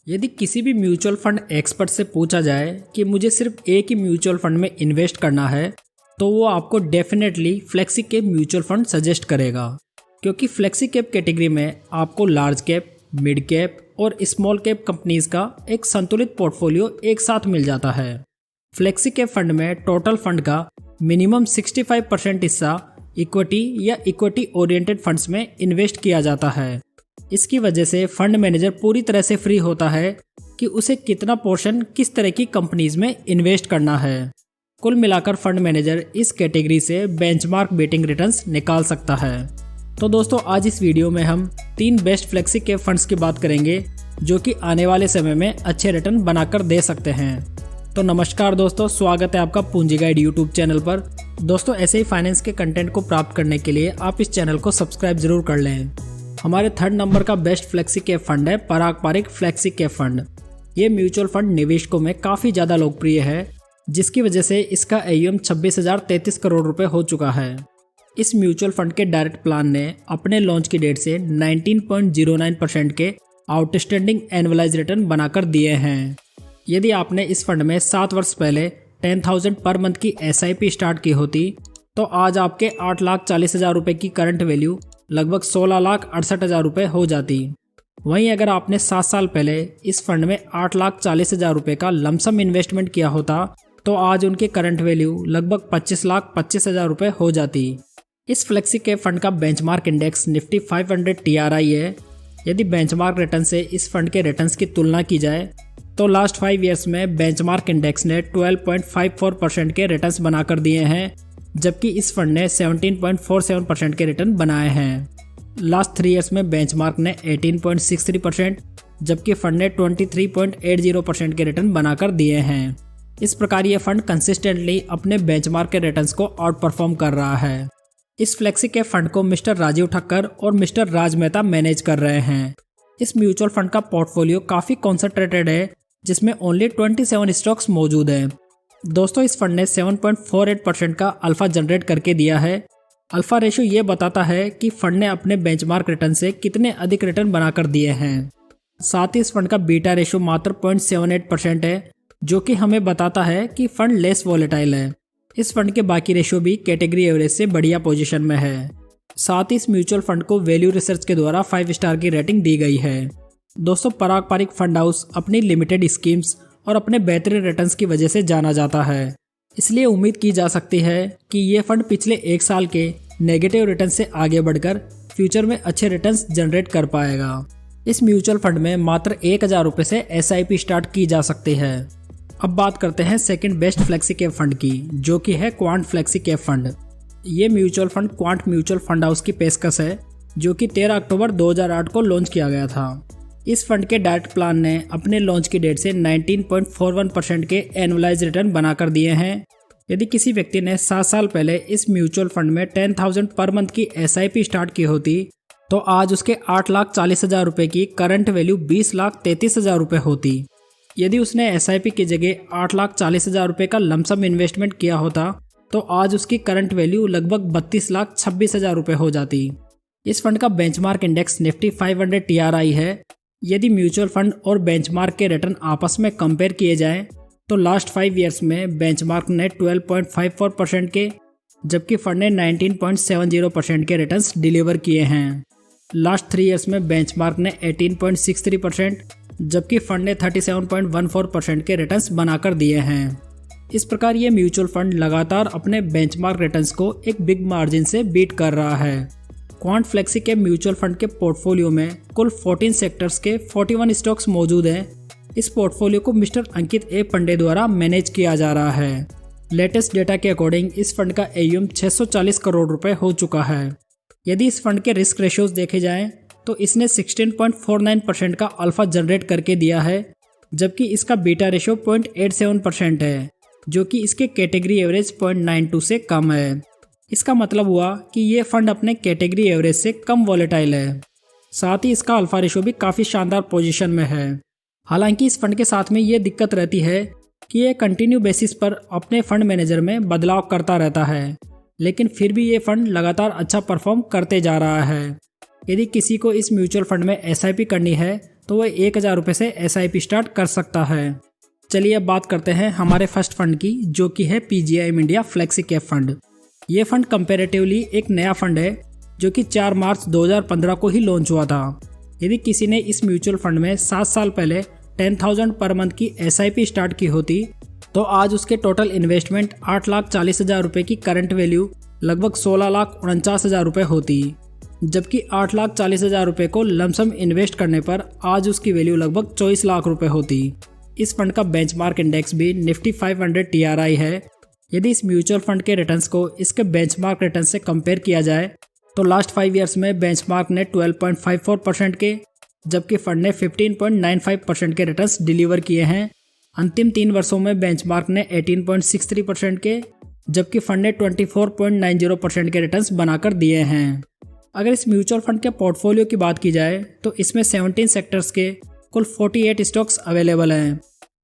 यदि किसी भी म्यूचुअल फंड एक्सपर्ट से पूछा जाए कि मुझे सिर्फ एक ही म्यूचुअल फंड में इन्वेस्ट करना है, तो वो आपको definitely flexi cap mutual fund suggest करेगा, क्योंकि फ्लेक्सी कैप कैटेगरी में आपको लार्ज कैप, मिड कैप और स्मॉल कैप कंपनीज का एक संतुलित पोर्टफोलियो एक साथ मिल जाता है। फ्लेक्सी कैप फंड में टोटल फंड का मिनिमम 65% हिस्सा इक्विटी या इक्विटी ओरिएंटेड फंड्स में इन्वेस्ट किया जाता है। इसकी वजह से फंड मैनेजर पूरी तरह से फ्री होता है कि उसे कितना पोर्शन किस तरह की कंपनीज में इन्वेस्ट करना है। कुल मिलाकर फंड मैनेजर इस कैटेगरी से बेंचमार्क बीटिंग रिटर्न्स निकाल सकता है। तो दोस्तों, आज इस वीडियो में हम 3 बेस्ट फ्लेक्सी कैप फंड्स की बात करेंगे जो कि आने वाले समय में अच्छे रिटर्न बनाकर दे सकते हैं। तो नमस्कार दोस्तों, स्वागत है आपका पूंजी गाइड यूट्यूब चैनल पर। दोस्तों, ऐसे ही फाइनेंस के कंटेंट को प्राप्त करने के लिए आप इस चैनल को सब्सक्राइब जरूर कर लें। हमारे 3rd नंबर का बेस्ट फ्लेक्सी कैप फंड है पराग पारिक फ्लेक्सी कैप फंड। ये म्यूचुअल फंड निवेशकों में काफ़ी ज़्यादा लोकप्रिय है, जिसकी वजह से इसका AUM 26,033 करोड़ रुपए हो चुका है। इस म्यूचुअल फंड के डायरेक्ट प्लान ने अपने लॉन्च की डेट से 19.09% के आउटस्टैंडिंग एनुअलाइज रिटर्न बनाकर दिए हैं। यदि आपने इस फंड में 7 वर्ष पहले 10,000 पर मंथ की SIP स्टार्ट की होती, तो आज आपके 8,40,000 रुपये की करंट वैल्यू लगभग 16,68,000 रुपये हो जाती। वहीं अगर आपने 7 साल पहले इस फंड में 8,40,000 रुपये का लमसम इन्वेस्टमेंट किया होता, तो आज उनके करंट वैल्यू लगभग 25,25,000 रुपये हो जाती। इस फ्लेक्सी कैप फंड का बेंचमार्क इंडेक्स निफ्टी 500 TRI है। यदि बेंचमार्क रिटर्न से इस फंड के रिटर्न्स की तुलना की जाए, तो लास्ट 5 ईयर्स में बेंचमार्क इंडेक्स ने 12.54% के रिटर्न्स बनाकर दिए हैं, जबकि इस फंड ने 17.47% के रिटर्न बनाए हैं। लास्ट 3 ईयर्स में बेंचमार्क ने 18.63%, जबकि फंड ने 23.80% के रिटर्न बनाकर दिए हैं। इस प्रकार ये फंड कंसिस्टेंटली अपने बेंचमार्क के रिटर्न्स को आउट परफॉर्म कर रहा है। इस फ्लेक्सी कैप फंड को मिस्टर राजीव ठक्कर और मिस्टर राज मेहता मैनेज कर रहे हैं। इस म्यूचुअल फंड का पोर्टफोलियो काफ़ी कॉन्सेंट्रेटेड है, जिसमें ओनली 27 स्टॉक्स मौजूद हैं। दोस्तों, इस फंड ने 7.48% का अल्फा जनरेट करके दिया है। अल्फा रेशियो ये बताता है कि फंड ने अपने बेंचमार्क रिटर्न से कितने अधिक रिटर्न बनाकर दिए हैं। साथ ही इस फंड का बीटा रेशियो मात्र 0.78% है, जो कि हमें बताता है कि फंड लेस वॉलेटाइल है। इस फंड के बाकी रेशियो भी कैटेगरी एवरेज से बढ़िया पोजीशन में है। साथ ही इस म्यूचुअल फंड को वैल्यू रिसर्च के द्वारा 5 स्टार की रेटिंग दी गई है। दोस्तों, पराग पारिक फंड हाउस अपनी लिमिटेड स्कीम्स और अपने बेहतरीन रिटर्न्स की वजह से जाना जाता है, इसलिए उम्मीद की जा सकती है कि ये फंड पिछले 1 साल के नेगेटिव रिटर्न से आगे बढ़कर फ्यूचर में अच्छे रिटर्न्स जनरेट कर पाएगा। इस म्यूचुअल फंड में मात्र 1,000 रुपये से SIP स्टार्ट की जा सकती है। अब बात करते हैं second best flexi cap fund की, जो कि है क्वांट फ्लेक्सी कैप फंड। ये mutual fund quant mutual fund house की पेशकश है, जो कि 13 अक्टूबर 2008 को लॉन्च किया गया था। इस फंड के डायरेक्ट प्लान ने अपने लॉन्च की डेट से 19.41% के एनुअलाइज रिटर्न बनाकर दिए हैं। यदि किसी व्यक्ति ने 7 साल पहले इस म्यूचुअल फंड में 10,000 पर मंथ की SIP स्टार्ट की होती, तो आज उसके 8,40,000 रुपये की करंट वैल्यू 20,33,000 रुपये होती। यदि उसने SIP की जगह 8,40,000 रुपये का लमसम इन्वेस्टमेंट किया होता, तो आज उसकी करंट वैल्यू लगभग 32,26,000 रुपये हो जाती। इस फंड का बेंचमार्क इंडेक्स निफ्टी 500 TRI है। यदि म्यूचुअल फंड और बेंचमार्क के रिटर्न आपस में कंपेयर किए जाएं, तो लास्ट 5 ईयर्स में बेंचमार्क ने 12.54% के, जबकि फंड ने 19.70% के रिटर्न्स डिलीवर किए हैं। लास्ट 3 ईयर्स में बेंचमार्क ने 18.63%, जबकि फंड ने 37.14% के रिटर्न्स बनाकर दिए हैं। इस प्रकार ये म्यूचुअल फंड लगातार अपने बेंचमार्क रिटर्न्स को एक बिग मार्जिन से बीट कर रहा है। क्वांट फ्लेक्सी के म्यूचुअल फंड के पोर्टफोलियो में कुल 14 सेक्टर्स के 41 स्टॉक्स मौजूद हैं। इस पोर्टफोलियो को मिस्टर अंकित ए पंडे द्वारा मैनेज किया जा रहा है। लेटेस्ट डेटा के अकॉर्डिंग इस फंड का AUM 640 करोड़ रुपए हो चुका है। यदि इस फंड के रिस्क रेशियोज देखे जाएं, तो इसने 16.49% का अल्फा जनरेट करके दिया है, जबकि इसका बीटा रेशियो 0.87% है, जो कि इसके कैटेगरी एवरेज 0.92 से कम है। इसका मतलब हुआ कि ये फंड अपने कैटेगरी एवरेज से कम वॉलेटाइल है। साथ ही इसका अल्फा रेशियो भी काफ़ी शानदार पोजीशन में है। हालांकि इस फंड के साथ में ये दिक्कत रहती है कि ये कंटिन्यू बेसिस पर अपने फंड मैनेजर में बदलाव करता रहता है, लेकिन फिर भी ये फंड लगातार अच्छा परफॉर्म करते जा रहा है। यदि किसी को इस म्यूचुअल फंड में SIP करनी है, तो वह 1000 रुपये से SIP स्टार्ट कर सकता है। चलिए अब बात करते हैं हमारे फर्स्ट फंड की, जो कि है PGIM India flexi cap fund. ये फंड कंपैरेटिवली एक नया फंड है जो कि 4 मार्च 2015 को ही लॉन्च हुआ था। यदि किसी ने इस म्यूचुअल फंड में 7 साल पहले 10,000 पर मंथ की SIP स्टार्ट की होती तो आज उसके टोटल इन्वेस्टमेंट 8,40,000 रुपये की करंट वैल्यू लगभग 16,49,000 रुपये होती, जबकि 8,40,000 रुपये को लमसम इन्वेस्ट करने पर आज उसकी वैल्यू लगभग 24 लाख रुपये होती। इस फंड का बेंचमार्क इंडेक्स भी निफ्टी 500 TRI है। यदि इस म्यूचुअल फंड के रिटर्न्स को इसके बेंचमार्क रिटर्न से कंपेयर किया जाए तो लास्ट 5 ईयर्स में बेंचमार्क ने 12.54% के, जबकि फंड ने 15.95% के रिटर्न्स डिलीवर किए हैं। अंतिम 3 वर्षों में बेंचमार्क ने 18.63% के, जबकि फंड ने 24.90% के रिटर्न्स बनाकर दिए हैं। अगर इस म्यूचुअल फंड के पोर्टफोलियो की बात की जाए तो इसमें 17 सेक्टर्स के कुल 48 स्टॉक्स अवेलेबल हैं।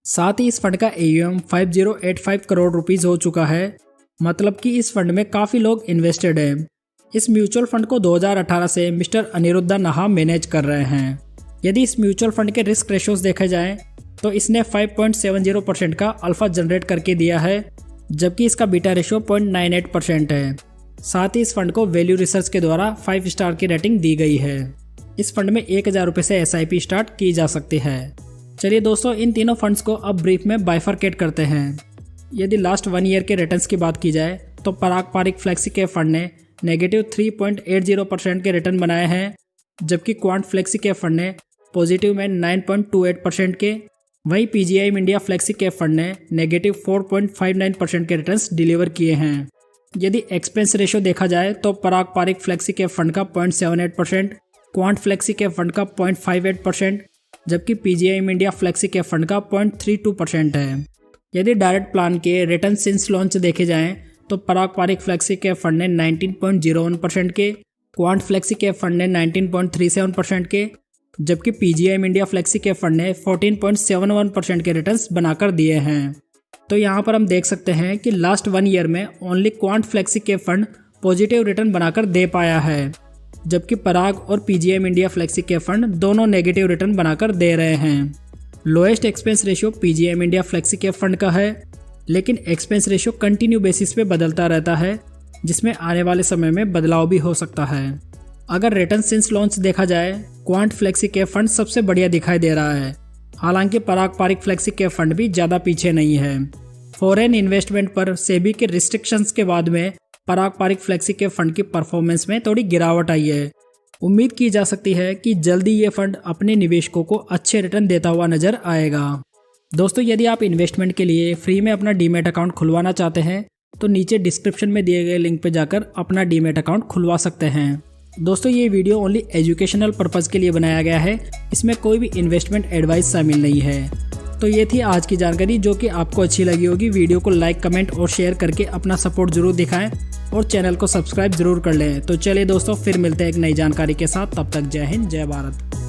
साथ ही इस फंड का AUM 5085 करोड़ रुपीस हो चुका है, मतलब कि इस फंड में काफ़ी लोग इन्वेस्टेड हैं। इस म्यूचुअल फंड को 2018 से मिस्टर अनिरुद्धा नाहा मैनेज कर रहे हैं। यदि इस म्यूचुअल फंड के रिस्क रेशोज देखे जाएं तो इसने 5.70% का अल्फा जनरेट करके दिया है, जबकि इसका बीटा रेशियो 0.98% है। साथ ही इस फंड को वैल्यू रिसर्च के द्वारा 5 स्टार की रेटिंग दी गई है। इस फंड में 1000 रुपये से SIP स्टार्ट की जा सकती है। चलिए दोस्तों, इन तीनों फंड्स को अब ब्रीफ में बाइफरकेट करते हैं। यदि लास्ट 1 ईयर के रिटर्न्स की बात की जाए तो पराग पारिक फ्लेक्सी कैप फंड ने नेगेटिव 3.80% के रिटर्न बनाए हैं, जबकि क्वांट फ्लेक्सी कैप फंड ने पॉजिटिव में 9.28% के, वहीं PGIM India flexi cap fund ने नेगेटिव 4.59% के रिटर्न्स डिलीवर किए हैं। यदि एक्सपेंस रेशियो देखा जाए तो पराग पारिक फ्लेक्सी कैप फंड का 0.78%, क्वांट फ्लेक्सी कैप फंड का 0.58%, जबकि PGIM India flexi cap fund का 0.32% है। यदि डायरेक्ट प्लान के रिटर्न सिंस लॉन्च देखे जाएं तो पराग पारिक फ्लेक्सी कैप फंड ने 19.01% के, क्वांट फ्लेक्सी कैप फंड ने 19.37% के, जबकि PGIM India flexi cap fund ने 14.71% के रिटर्न्स बनाकर दिए हैं। तो यहाँ पर हम देख सकते हैं कि लास्ट 1 ईयर में only quant flexi cap fund positive return बनाकर दे पाया है, जबकि पराग और PGIM India flexi cap fund दोनों नेगेटिव रिटर्न बनाकर दे रहे हैं। Lowest expense ratio PGIM India flexi cap fund का है, लेकिन एक्सपेंस रेशियो कंटिन्यू बेसिस पे बदलता रहता है, जिसमें आने वाले समय में बदलाव भी हो सकता है। अगर रिटर्न सिंस लॉन्च देखा जाए, क्वांट फ्लेक्सी कैप फंड सबसे बढ़िया दिखाई दे रहा है, हालांकि पराग पारिक फ्लेक्सी कैप फंड भी ज़्यादा पीछे नहीं है। फॉरेन इन्वेस्टमेंट पर सेबी के रिस्ट्रिक्शंस के बाद में पराग पारिक फ्लेक्सी कैप फंड की परफॉर्मेंस में थोड़ी गिरावट आई है। उम्मीद की जा सकती है कि जल्दी ये फंड अपने निवेशकों को अच्छे रिटर्न देता हुआ नजर आएगा। दोस्तों, यदि आप इन्वेस्टमेंट के लिए फ्री में अपना डीमैट अकाउंट खुलवाना चाहते हैं तो नीचे डिस्क्रिप्शन में दिए गए लिंक पर जाकर अपना डीमैट अकाउंट खुलवा सकते हैं। दोस्तों, ये वीडियो ओनली एजुकेशनल पर्पज़ के लिए बनाया गया है, इसमें कोई भी इन्वेस्टमेंट एडवाइस शामिल नहीं है। तो ये थी आज की जानकारी, जो कि आपको अच्छी लगी होगी। वीडियो को लाइक, कमेंट और शेयर करके अपना सपोर्ट जरूर दिखाएं और चैनल को सब्सक्राइब जरूर कर लें। तो चलिए दोस्तों, फिर मिलते हैं एक नई जानकारी के साथ। तब तक जय हिंद, जय भारत।